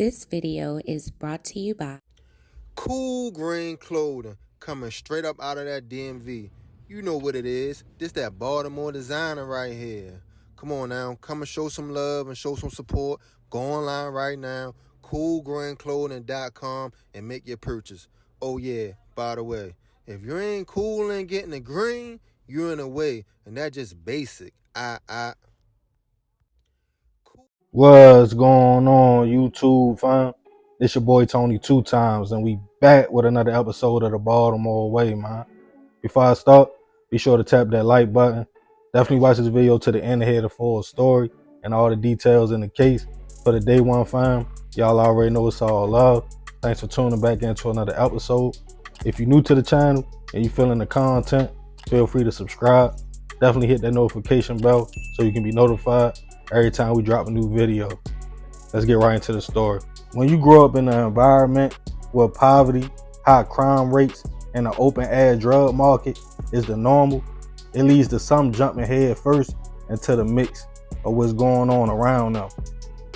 This video is brought to you by Cool green clothing coming straight up out of that DMV. You know what it is. This that Baltimore designer right here. Come on now, come and show some love and show some support. Go online right now, coolgreenclothing.com, and make your purchase. Oh yeah, by the way, if you ain't cool and getting the green, you're in the way, and that's just basic. What's going on, YouTube fam? It's your boy Tony 2 times, and we back with another episode of the Baltimore Way, man. Before I start, be sure to tap that like button. Definitely watch this video to the end to hear the full story and all the details in the case. For the day one fam, y'all already know it's all love. Thanks for tuning back into another episode. If you're new to the channel and you feeling the content, feel free to subscribe. Definitely hit that notification bell so you can be notified every time we drop a new video. Let's get right into the story. When you grow up in an environment where poverty, high crime rates, and an open air drug market is the normal, it leads to some jumping head first into the mix of what's going on around them.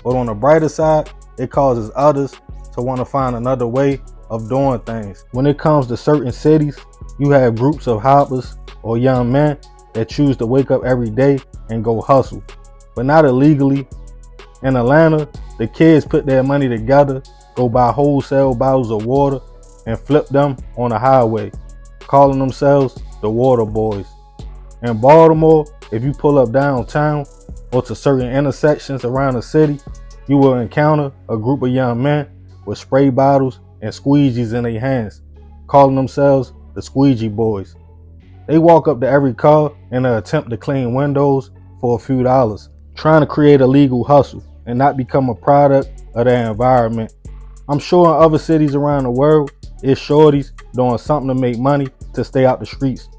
But on the brighter side, it causes others to want to find another way of doing things. When it comes to certain cities, you have groups of hoppers or young men that choose to wake up every day and go hustle, but not illegally. In Atlanta, the kids put their money together, go buy wholesale bottles of water, and flip them on the highway, calling themselves the Water Boys. In Baltimore, if you pull up downtown or to certain intersections around the city, you will encounter a group of young men with spray bottles and squeegees in their hands, calling themselves the Squeegee Boys. They walk up to every car in an attempt to clean windows for a few dollars, trying to create a legal hustle and not become a product of their environment. I'm sure in other cities around the world, it's shorties doing something to make money to stay out the streets.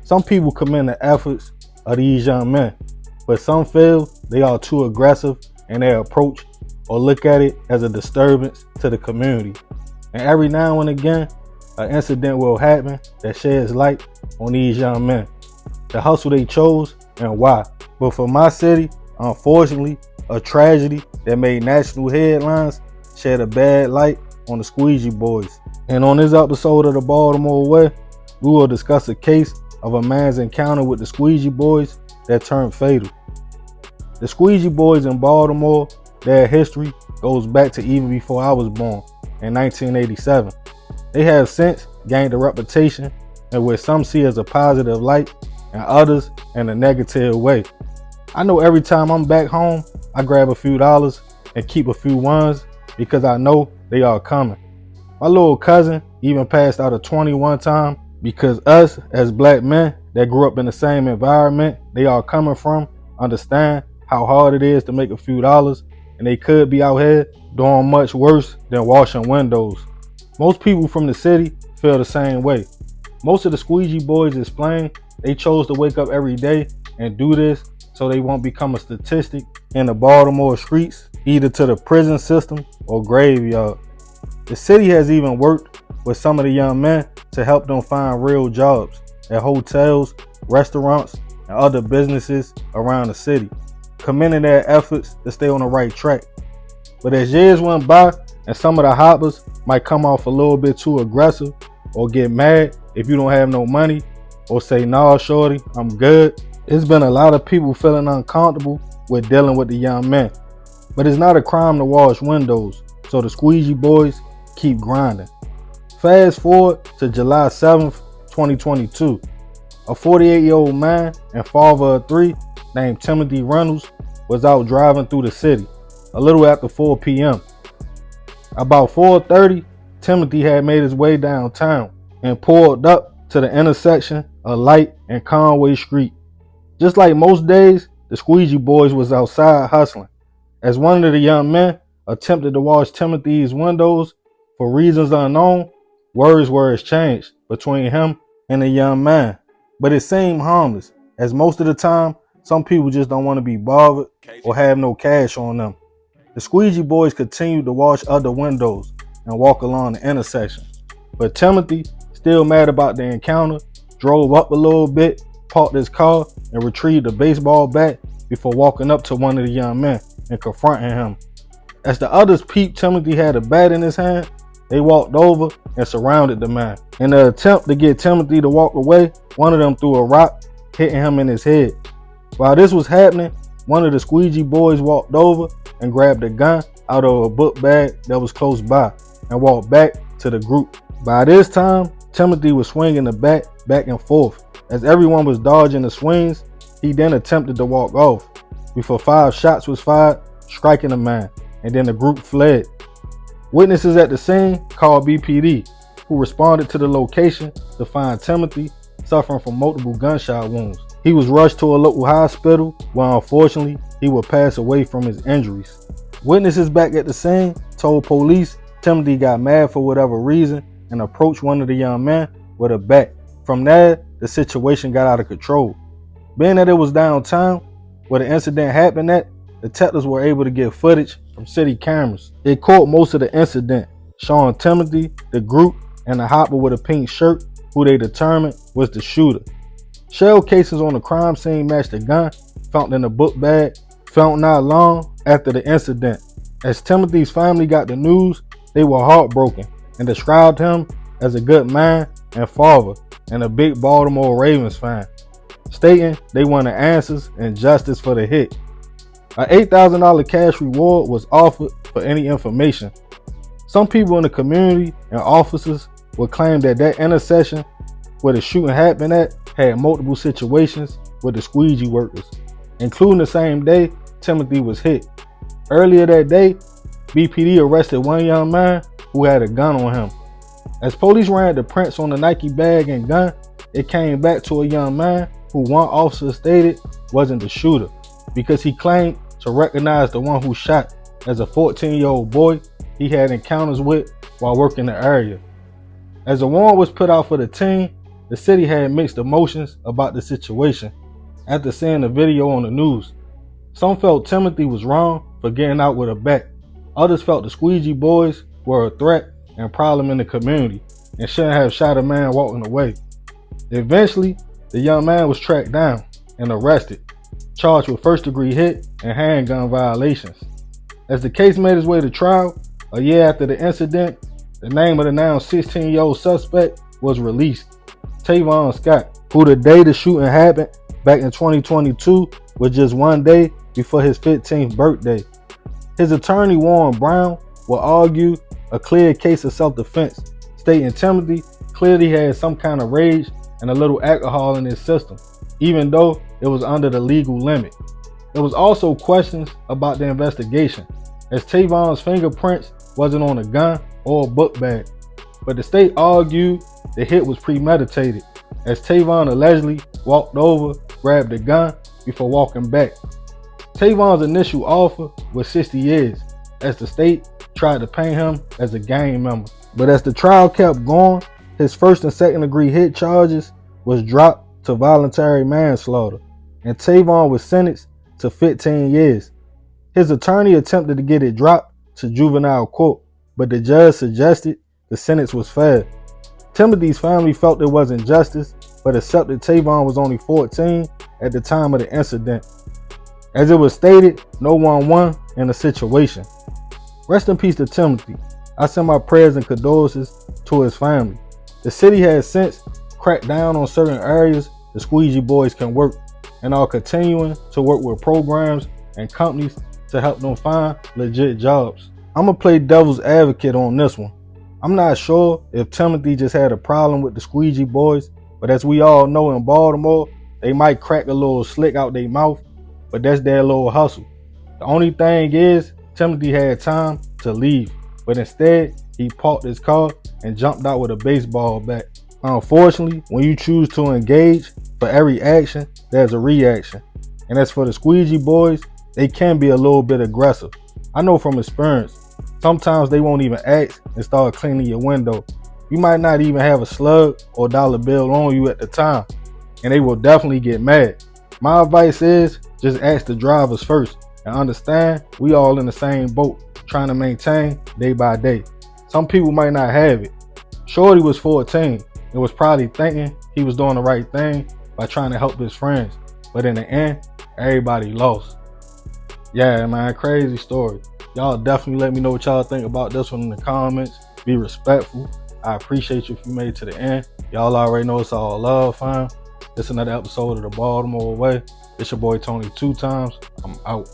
Some people commend the efforts of these young men, but some feel they are too aggressive in their approach or look at it as a disturbance to the community. And every now and again, an incident will happen that sheds light on these young men, the hustle they chose and why. But for my city, unfortunately, a tragedy that made national headlines shed a bad light on the Squeegee Boys. And on this episode of the Baltimore Way, we will discuss a case of a man's encounter with the Squeegee Boys that turned fatal. The Squeegee Boys in Baltimore, their history goes back to even before I was born in 1987. They have since gained a reputation in which some see as a positive light and others in a negative way. I know every time I'm back home, I grab a few dollars and keep a few ones because I know they are coming. My little cousin even passed out a 20 one time because us as black men that grew up in the same environment they are coming from understand how hard it is to make a few dollars, and they could be out here doing much worse than washing windows. Most people from the city feel the same way. Most of the Squeegee Boys explain they chose to wake up every day and do this so they won't become a statistic in the Baltimore streets, either to the prison system or graveyard. The city has even worked with some of the young men to help them find real jobs at hotels, restaurants, and other businesses around the city, commending their efforts to stay on the right track. But as years went by and some of the hoppers might come off a little bit too aggressive or get mad if you don't have no money or say, "Nah, shorty, I'm good," it's been a lot of people feeling uncomfortable with dealing with the young men. But it's not a crime to wash windows, so the Squeegee Boys keep grinding. Fast forward to July 7th, 2022. A 48-year-old man and father of three named Timothy Reynolds was out driving through the city a little after 4 p.m. About 4:30, Timothy had made his way downtown and pulled up to the intersection of Light and Conway Street. Just like most days, the Squeegee Boys was outside hustling. As one of the young men attempted to wash Timothy's windows, for reasons unknown, words were exchanged between him and the young man. But it seemed harmless, as most of the time, some people just don't want to be bothered or have no cash on them. The Squeegee Boys continued to wash other windows and walk along the intersection. But Timothy, still mad about the encounter, drove up a little bit, parked his car, and retrieved a baseball bat before walking up to one of the young men and confronting him. As the others peeped Timothy had a bat in his hand, they walked over and surrounded the man. In the attempt to get Timothy to walk away, one of them threw a rock, hitting him in his head. While this was happening, one of the Squeegee boys walked over and grabbed a gun out of a book bag that was close by and walked back to the group. By this time, Timothy was swinging the bat back and forth. As everyone was dodging the swings, he then attempted to walk off before 5 shots was fired, striking the man, and then the group fled. Witnesses at the scene called BPD, who responded to the location to find Timothy suffering from multiple gunshot wounds. He was rushed to a local hospital where unfortunately he would pass away from his injuries. Witnesses back at the scene told police Timothy got mad for whatever reason and approached one of the young men with a bat. From there, the situation got out of control. Being that it was downtown where the incident happened at, detectives were able to get footage from city cameras. It caught most of the incident, showing Timothy, the group, and the hopper with a pink shirt, who they determined was the shooter. Shell casings on the crime scene matched the gun found in the book bag, found not long after the incident. As Timothy's family got the news, they were heartbroken and described him as a good man and father and a big Baltimore Ravens fan, stating they wanted answers and justice for the hit. An $8,000 cash reward was offered for any information. Some people in the community and officers would claim that that intersection where the shooting happened at had multiple situations with the squeegee workers, including the same day Timothy was hit. Earlier that day, BPD arrested one young man who had a gun on him. As police ran the prints on the Nike bag and gun, it came back to a young man who one officer stated wasn't the shooter because he claimed to recognize the one who shot as a 14-year-old boy he had encounters with while working the area. As a warrant was put out for the team, the city had mixed emotions about the situation after seeing the video on the news. Some felt Timothy was wrong for getting out with a bat. Others felt the Squeegee boys were a threat and problem in the community and shouldn't have shot a man walking away. Eventually, the young man was tracked down and arrested, charged with first-degree hit and handgun violations. As the case made its way to trial, a year after the incident, the name of the now 16-year-old suspect was released, Tavon Scott, who the day the shooting happened back in 2022 was just one day before his 15th birthday. His attorney, Warren Brown, will argue a clear case of self-defense, stating Timothy clearly had some kind of rage and a little alcohol in his system, even though it was under the legal limit. There was also questions about the investigation, as Tavon's fingerprints wasn't on a gun or a book bag, but the state argued the hit was premeditated, as Tavon allegedly walked over, grabbed the gun before walking back. Tavon's initial offer was 60 years, as the state tried to paint him as a gang member. But as the trial kept going, his first and second degree hit charges was dropped to voluntary manslaughter, and Tavon was sentenced to 15 years. His attorney attempted to get it dropped to juvenile court, but the judge suggested the sentence was fair. Timothy's family felt there wasn't justice, but accepted Tavon was only 14 at the time of the incident. As it was stated, no one won in the situation. Rest in peace to Timothy. I send my prayers and condolences to his family. The city has since cracked down on certain areas the Squeegee boys can work, and are continuing to work with programs and companies to help them find legit jobs. I'm gonna play devil's advocate on this one. I'm not sure if Timothy just had a problem with the Squeegee boys, but as we all know in Baltimore, they might crack a little slick out their mouth, but that's their little hustle. The only thing is, Timothy had time to leave, but instead, he parked his car and jumped out with a baseball bat. Unfortunately, when you choose to engage, for every action, there's a reaction. And as for the Squeegee boys, they can be a little bit aggressive. I know from experience, sometimes they won't even ask and start cleaning your window. You might not even have a slug or dollar bill on you at the time, and they will definitely get mad. My advice is, just ask the drivers first and understand we all in the same boat, trying to maintain day by day. Some people might not have it. Shorty was 14 and was probably thinking he was doing the right thing by trying to help his friends, but in the end, everybody lost. Yeah, man, crazy story. Y'all definitely let me know what y'all think about this one in the comments. Be respectful. I appreciate you if you made it to the end. Y'all already know it's all love, fam. It's another episode of the Baltimore Way. It's your boy Tony 2 times. I'm out.